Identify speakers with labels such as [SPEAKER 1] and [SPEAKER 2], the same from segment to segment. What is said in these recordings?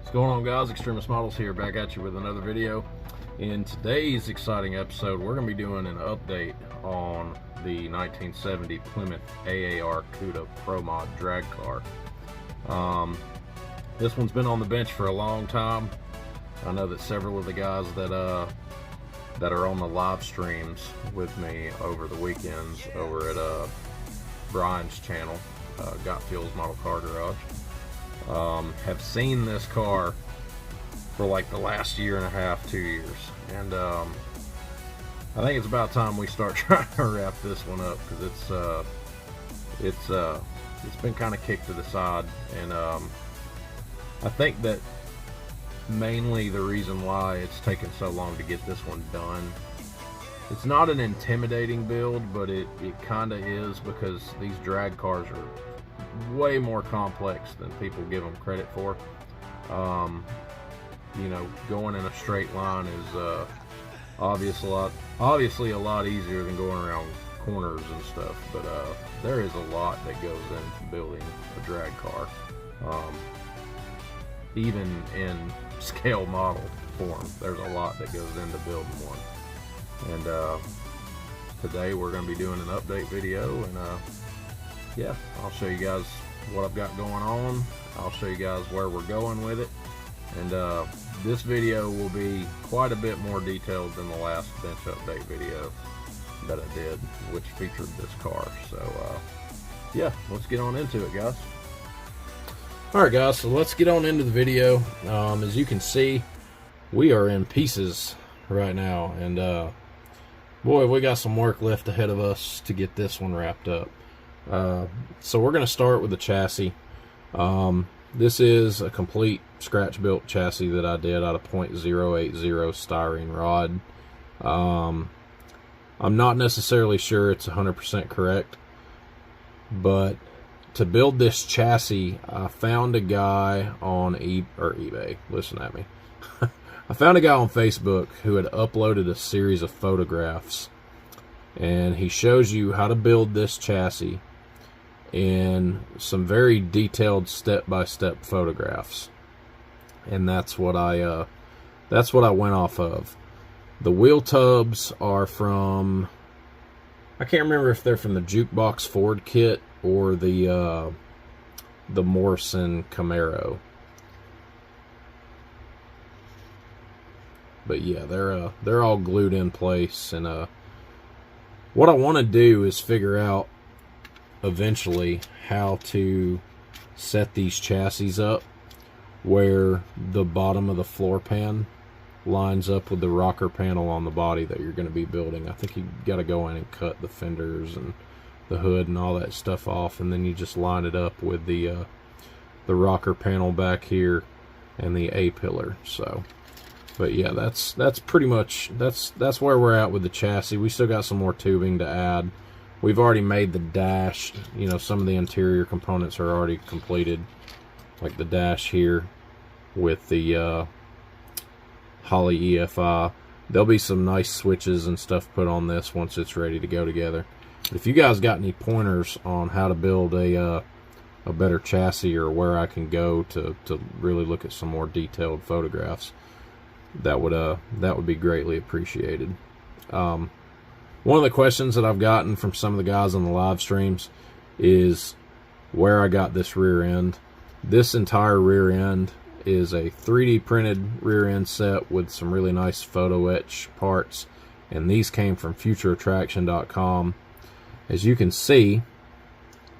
[SPEAKER 1] What's going on, guys? Xtremis Models here, back at you with another video. In today's exciting episode, we're going to be doing an update on the 1970 Plymouth AAR Cuda Pro Mod drag car. This one's been on the bench for a long time. I know that several of the guys that are on the live streams with me over the weekends over at Brian's channel, Got Fuels Model Car Garage, have seen this car for like the last year and a half, 2 years, and I think it's about time we start trying to wrap this one up, because it's been kind of kicked to the side, and I think that mainly the reason why it's taken so long to get this one done, it's not an intimidating build, but it kind of is, because these drag cars are way more complex than people give them credit for. You know, going in a straight line is obviously a lot easier than going around corners and stuff, but there is a lot that goes into building a drag car, even in scale model form. There's a lot that goes into building one, and today we're going to be doing an update video, and yeah, I'll show you guys what I've got going on. I'll show you guys where we're going with it, and this video will be quite a bit more detailed than the last bench update video that I did, which featured this car. So yeah, let's get on into it, guys. Alright guys, so let's get on into the video. As you can see, we are in pieces right now, and boy, we got some work left ahead of us to get this one wrapped up. So we're going to start with the chassis. This is a complete scratch built chassis that I did out of .080 styrene rod. I'm not necessarily sure it's 100% correct, but to build this chassis, I found a guy on eBay. Listen at me. I found a guy on Facebook who had uploaded a series of photographs, and he shows you how to build this chassis in some very detailed step-by-step photographs, and that's what I went off of. The wheel tubs are from, I can't remember if they're from the Jukebox Ford kit or the Morrison Camaro, but yeah, they're all glued in place, and what I want to do is figure out eventually how to set these chassis up where the bottom of the floor pan lines up with the rocker panel on the body that you're going to be building. I think you got to go in and cut the fenders and the hood and all that stuff off, and then you just line it up with the rocker panel back here and the A-pillar. So, but yeah, that's pretty much that's where we're at with the chassis. We still got some more tubing to add. We've already made the dash. You know, some of the interior components are already completed, like the dash here with the Holley EFI. There'll be some nice switches and stuff put on this once it's ready to go together. But if you guys got any pointers on how to build a better chassis, or where I can go to really look at some more detailed photographs, that would be greatly appreciated. One of the questions that I've gotten from some of the guys on the live streams is where I got this rear end. This entire rear end is a 3D printed rear end set with some really nice photo etch parts, and these came from futureattraction.com. As you can see,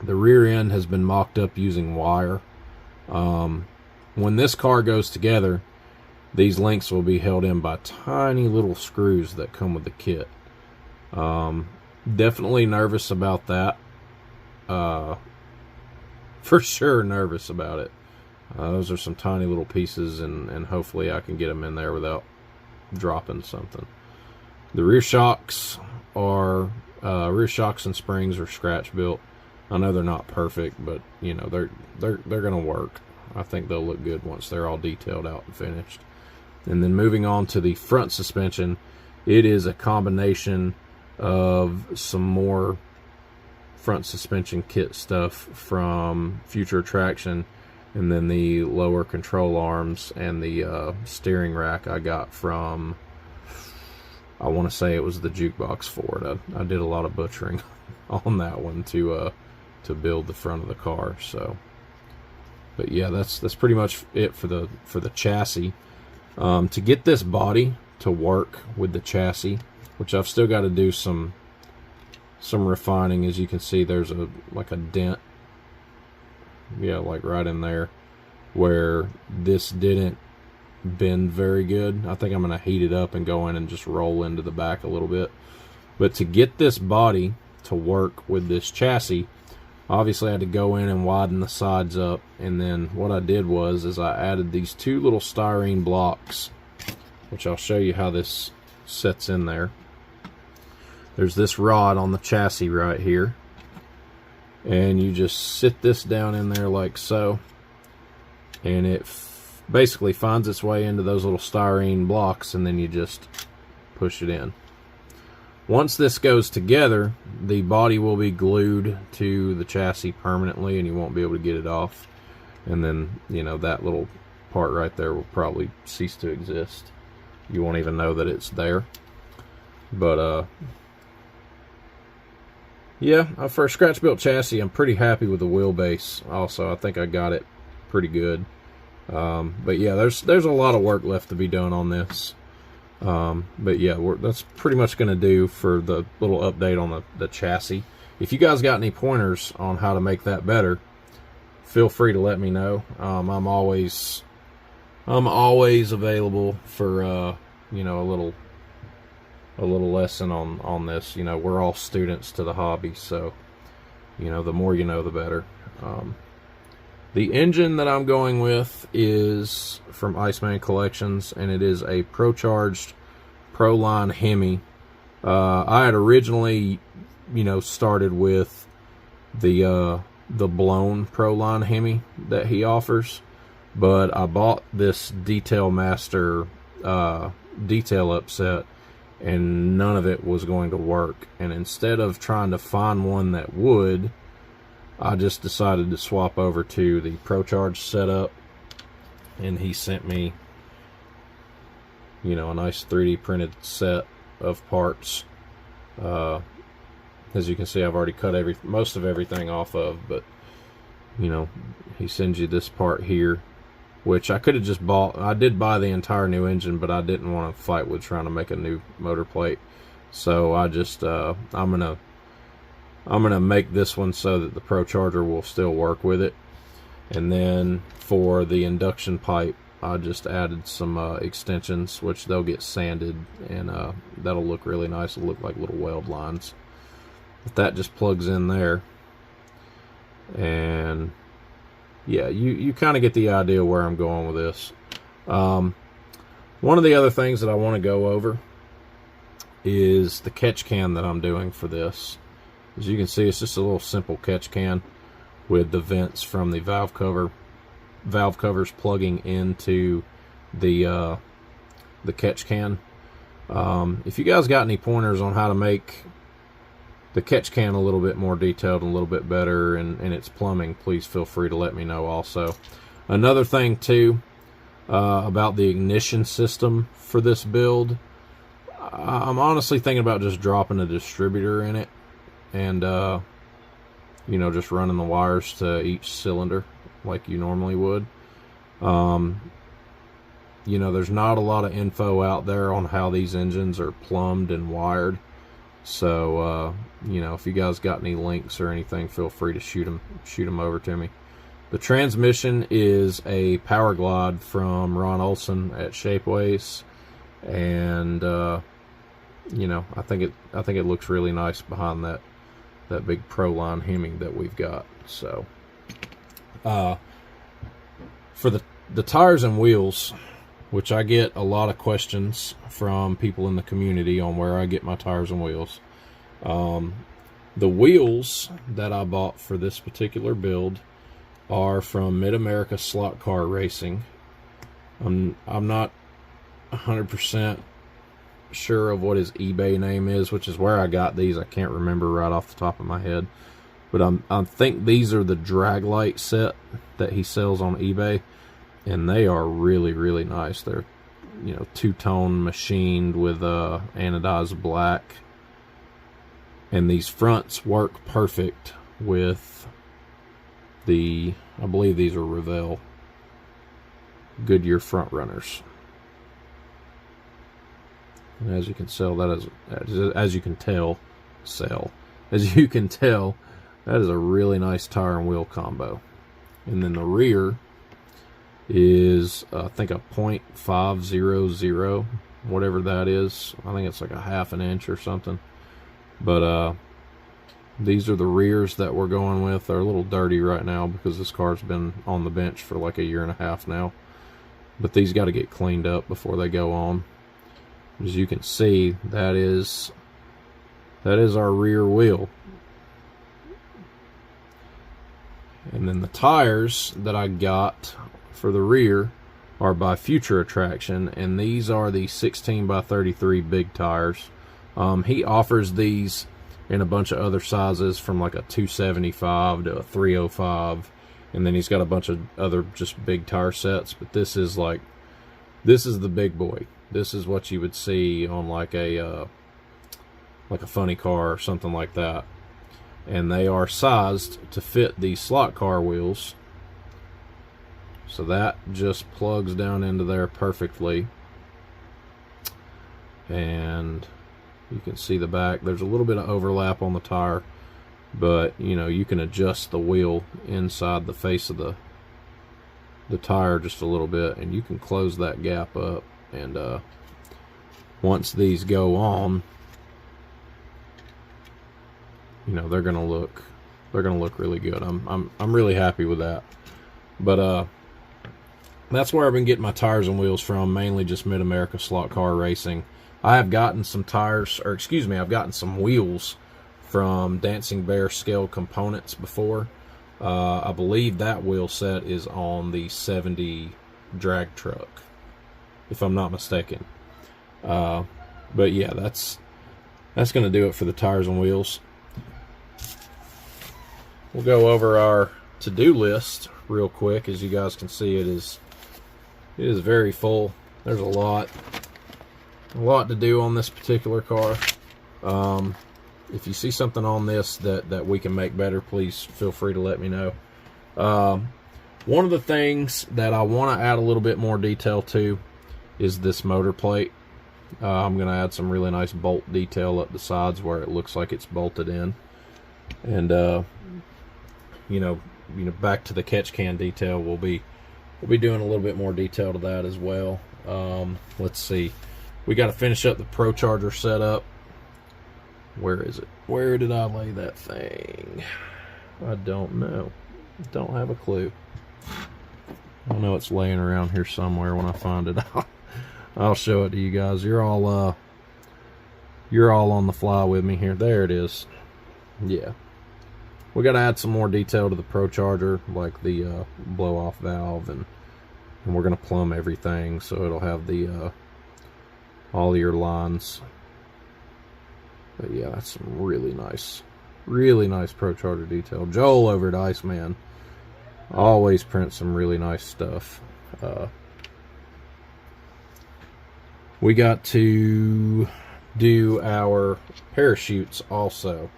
[SPEAKER 1] the rear end has been mocked up using wire. When this car goes together, these links will be held in by tiny little screws that come with the kit. Definitely nervous about that. For sure nervous about it. Those are some tiny little pieces, and hopefully I can get them in there without dropping something. The rear shocks and springs are scratch built. I know they're not perfect, but you know, they're gonna work. I think they'll look good once they're all detailed out and finished. And then moving on to the front suspension, it is a combination of some more front suspension kit stuff from Future Attraction And then the lower control arms and the steering rack I got from, I want to say it was the Jukebox Ford. I did a lot of butchering on that one to build the front of the car. So, but yeah, that's pretty much it for the chassis. To get this body to work with the chassis, which I've still got to do some refining. As you can see, there's like a dent, yeah, like right in there where this didn't bend very good. I think I'm going to heat it up and go in and just roll into the back a little bit. But to get this body to work with this chassis, obviously I had to go in and widen the sides up, and then what I did was I added these two little styrene blocks, which I'll show you how this sets in there. There's this rod on the chassis right here, and you just sit this down in there like so, and it basically finds its way into those little styrene blocks, and then you just push it in. Once this goes together, the body will be glued to the chassis permanently, and you won't be able to get it off. And then, you know, that little part right there will probably cease to exist. You won't even know that it's there. But yeah, for a scratch built chassis, I'm pretty happy with the wheelbase. Also, I think I got it pretty good. But yeah, there's a lot of work left to be done on this. But yeah, that's pretty much going to do for the little update on the chassis. If you guys got any pointers on how to make that better, feel free to let me know. I'm always available for you know, a little lesson on this. You know, we're all students to the hobby, so you know, the more you know, the better. The engine that I'm going with is from Iceman Collections, and it is a Pro-Charged Proline Hemi. I had originally, you know, started with the blown Proline Hemi that he offers, but I bought this Detail Master detail upset, and none of it was going to work. And instead of trying to find one that would, I just decided to swap over to the Pro-Charged setup, and he sent me, you know, a nice 3D printed set of parts. As you can see, I've already cut most of everything off of, but you know, he sends you this part here, which I could have just bought. I did buy the entire new engine, but I didn't want to fight with trying to make a new motor plate, so I just I'm gonna make this one so that the Pro Charger will still work with it. And then for the induction pipe, I just added some extensions, which they'll get sanded, and that'll look really nice. It'll look like little weld lines. But that just plugs in there, and yeah, you kind of get the idea where I'm going with this. One of the other things that I want to go over is the catch can that I'm doing for this. As you can see, it's just a little simple catch can with the vents from the valve covers plugging into the catch can. If you guys got any pointers on how to make the catch can a little bit more detailed and a little bit better in its plumbing, please feel free to let me know also. Another thing too, about the ignition system for this build, I'm honestly thinking about just dropping a distributor in it, and you know, just running the wires to each cylinder like you normally would. You know, there's not a lot of info out there on how these engines are plumbed and wired, so you know, if you guys got any links or anything, feel free to shoot them over to me. The transmission is a Power Glide from Ron Olson at Shapeways, and you know, I think it looks really nice behind that big Proline Hemi that we've got. So for the tires and wheels, which I get a lot of questions from people in the community on where I get my tires and wheels. The wheels that I bought for this particular build are from Mid-America Slot Car Racing. I'm not 100% sure of what his eBay name is, which is where I got these. I can't remember right off the top of my head. but I think these are the drag light set that he sells on eBay, and they are really, really nice. They're, you know, two-tone machined with anodized black, and these fronts work perfect with the, I believe these are Revell Goodyear front runners. And as you can tell, that is, as you can tell, that is a really nice tire and wheel combo. And then the rear is, I think, a .500, whatever that is. I think it's like a half an inch or something. But these are the rears that we're going with. They're a little dirty right now because this car's been on the bench for like 1.5 years now. But these got to get cleaned up before they go on. As you can see, that is our rear wheel. And then the tires that I got for the rear are by Future Attraction, and these are the 16x33 big tires. He offers these in a bunch of other sizes, from like a 275 to a 305, and then he's got a bunch of other just big tire sets. But this is the big boy. This is what you would see on like a funny car or something like that. And they are sized to fit the slot car wheels. So that just plugs down into there perfectly. And you can see the back. There's a little bit of overlap on the tire, but you know, you can adjust the wheel inside the face of the tire just a little bit, and you can close that gap up. And once these go on, you know, they're gonna look really good. I'm really happy with that. But that's where I've been getting my tires and wheels from, mainly just Mid-America Slot Car Racing. I have gotten some tires, or excuse me, I've gotten some wheels from Dancing Bear Scale Components before. I believe that wheel set is on the 70 drag truck, if I'm not mistaken. But yeah, that's going to do it for the tires and wheels. We'll go over our to-do list real quick. As you guys can see, it is very full. There's a lot to do on this particular car. If you see something on this that we can make better, please feel free to let me know. One of the things that I want to add a little bit more detail to is this motor plate. I'm going to add some really nice bolt detail up the sides where it looks like it's bolted in. And you know, back to the catch can detail, we'll be doing a little bit more detail to that as well. Let's see. We got to finish up the Pro Charger setup. Where is it? Where did I lay that thing? I don't know. Don't have a clue. I know it's laying around here somewhere. When I find it, I'll show it to you guys. You're all on the fly with me here. There it is. Yeah. We got to add some more detail to the Pro Charger, like the blow-off valve, and we're going to plumb everything so it'll have the all your lines. But yeah, that's some really nice Pro Charger detail. Joel over at Iceman always prints some really nice stuff. We got to do our parachutes also.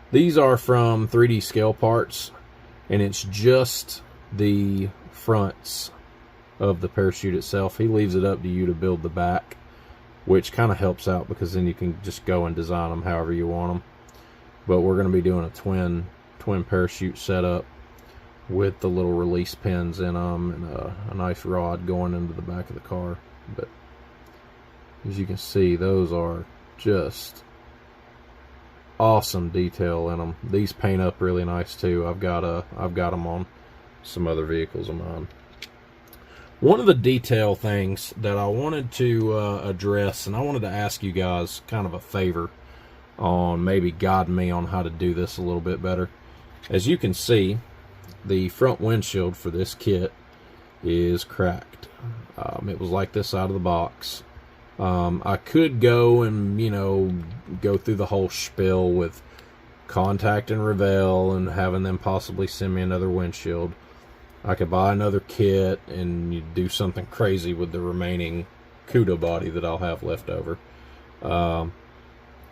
[SPEAKER 1] These are from 3D Scale Parts, and it's just the fronts of the parachute itself. He leaves it up to you to build the back, which kind of helps out because then you can just go and design them however you want them. But we're going to be doing a twin parachute setup with the little release pins in them and a nice rod going into the back of the car. But as you can see, those are just awesome detail in them. These paint up really nice too. I've got them on some other vehicles of mine. One of the detail things that I wanted to address, and I wanted to ask you guys kind of a favor on maybe guiding me on how to do this a little bit better. As you can see, the front windshield for this kit is cracked. It was like this out of the box. I could go and, you know, go through the whole spiel with contacting Revell and having them possibly send me another windshield. I could buy another kit and you do something crazy with the remaining Cuda body that I'll have left over.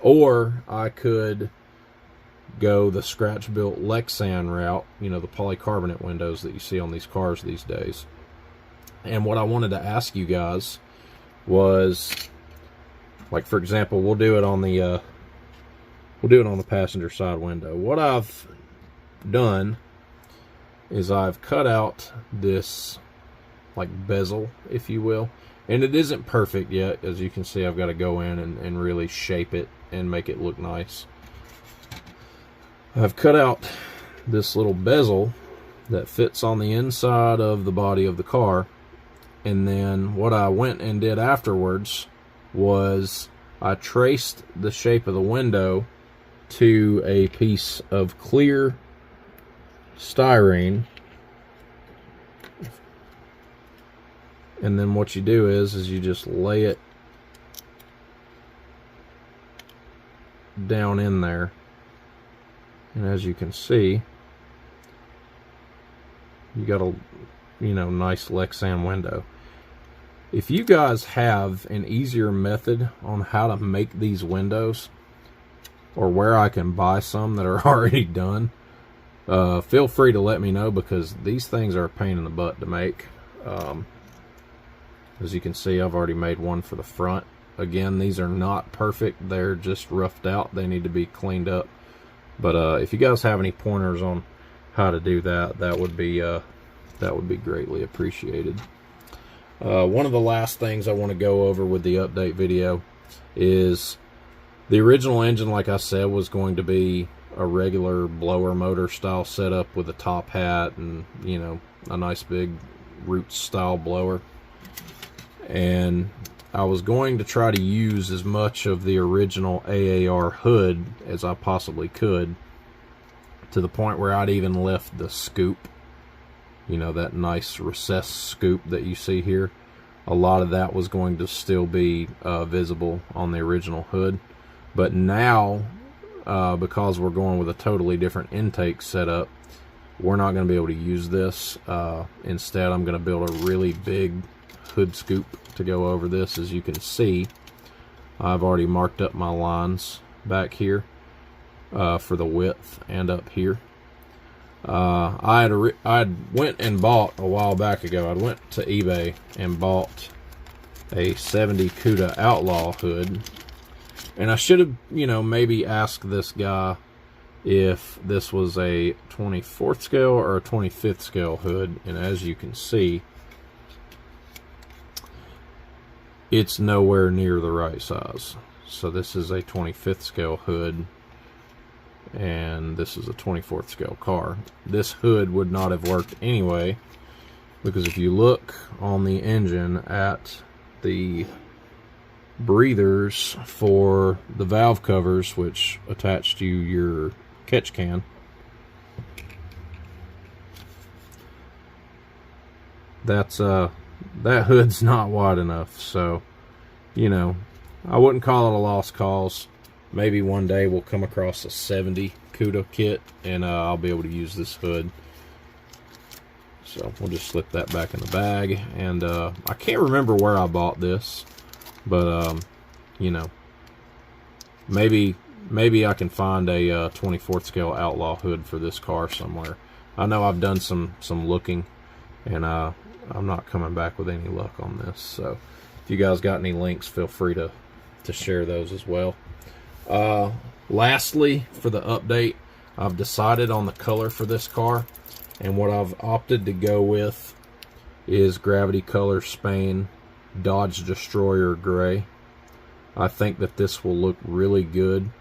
[SPEAKER 1] Or I could go the scratch-built Lexan route, you know, the polycarbonate windows that you see on these cars these days. And what I wanted to ask you guys was, like, for example, we'll do it on the passenger side window. What I've done is I've cut out this, like, bezel, if you will. And it isn't perfect yet. As you can see, I've got to go in and really shape it and make it look nice. I've cut out this little bezel that fits on the inside of the body of the car. And then what I went and did afterwards was I traced the shape of the window to a piece of clear styrene. And then what you do is you just lay it down in there. And as you can see, you got a, you know, nice Lexan window. If you guys have an easier method on how to make these windows, or where I can buy some that are already done, feel free to let me know, because these things are a pain in the butt to make. As you can see, I've already made one for the front. Again, these are not perfect. They're just roughed out. They need to be cleaned up. But if you guys have any pointers on how to do that, that would be greatly appreciated. One of the last things I want to go over with the update video is the original engine, like I said, was going to be a regular blower motor style setup with a top hat and, you know, a nice big Roots style blower. And I was going to try to use as much of the original AAR hood as I possibly could, to the point where I'd even left the scoop, you know, that nice recessed scoop that you see here. A lot of that was going to still be visible on the original hood. But now, because we're going with a totally different intake setup, we're not going to be able to use this. Instead, I'm going to build a really big hood scoop to go over this. As you can see, I've already marked up my lines back here for the width and up here. I went and bought a while back ago. I went to eBay and bought a 70 Cuda Outlaw hood, and I should have, you know, maybe asked this guy if this was a 24th scale or a 25th scale hood. And as you can see, it's nowhere near the right size. So this is a 25th scale hood, and this is a 24th scale car. This hood would not have worked anyway, because if you look on the engine at the breathers for the valve covers, which attach to your catch can, that's that hood's not wide enough. So, you know, I wouldn't call it a lost cause. Maybe one day we'll come across a 70 Cuda kit and I'll be able to use this hood. So we'll just slip that back in the bag. And I can't remember where I bought this, but you know, maybe I can find a 24th scale Outlaw hood for this car somewhere. I know I've done some looking, and I'm not coming back with any luck on this. So if you guys got any links, feel free to share those as well. Lastly, for the update, I've decided on the color for this car, and what I've opted to go with is Gravity Color Spain Dodge Destroyer Gray. I think that this will look really good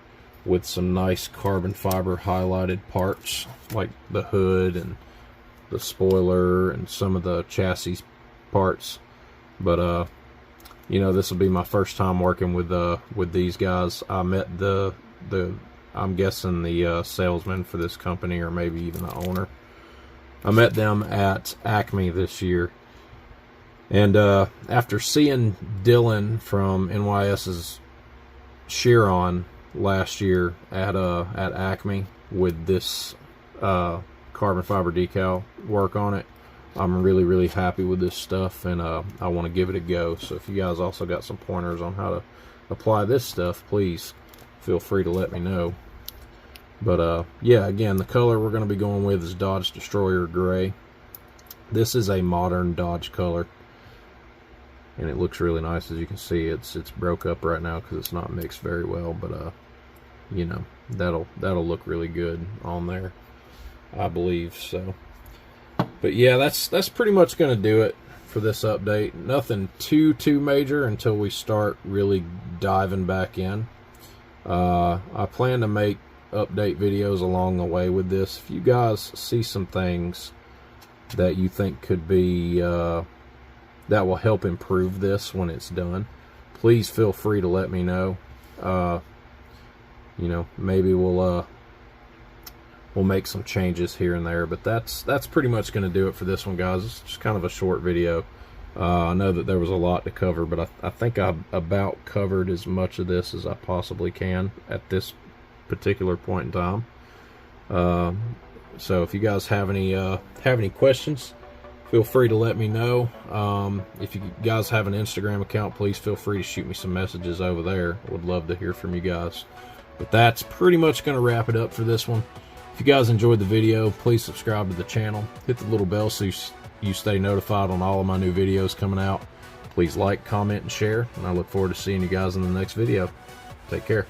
[SPEAKER 1] with some nice carbon fiber highlighted parts, like the hood and the spoiler and some of the chassis parts. But you know, this will be my first time working with these guys. I met I'm guessing the salesman for this company, or maybe even the owner. I met them at Acme this year, and after seeing Dylan from NYS's Chiron last year at Acme with this carbon fiber decal work on it. I'm really happy with this stuff, and I want to give it a go. So if you guys also got some pointers on how to apply this stuff, please feel free to let me know. But yeah, again, the color we're going to be going with is Dodge Destroyer Gray. This is a modern Dodge color, and it looks really nice. As you can see, it's broke up right now because it's not mixed very well, but you know, that'll look really good on there, I believe. So, but yeah, that's pretty much going to do it for this update. Nothing too major until we start really diving back in. I plan to make update videos along the way with this. If you guys see some things that you think could be that will help improve this when it's done, please feel free to let me know. You know, maybe we'll make some changes here and there, but that's pretty much going to do it for this one, guys. It's just kind of a short video. I know that there was a lot to cover, but I think I've about covered as much of this as I possibly can at this particular point in time. So if you guys have any questions, feel free to let me know. If you guys have an Instagram account, please feel free to shoot me some messages over there. I would love to hear from you guys. But that's pretty much going to wrap it up for this one. If you guys enjoyed the video, please subscribe to the channel. Hit the little bell so you stay notified on all of my new videos coming out. Please like, comment, and share. And I look forward to seeing you guys in the next video. Take care.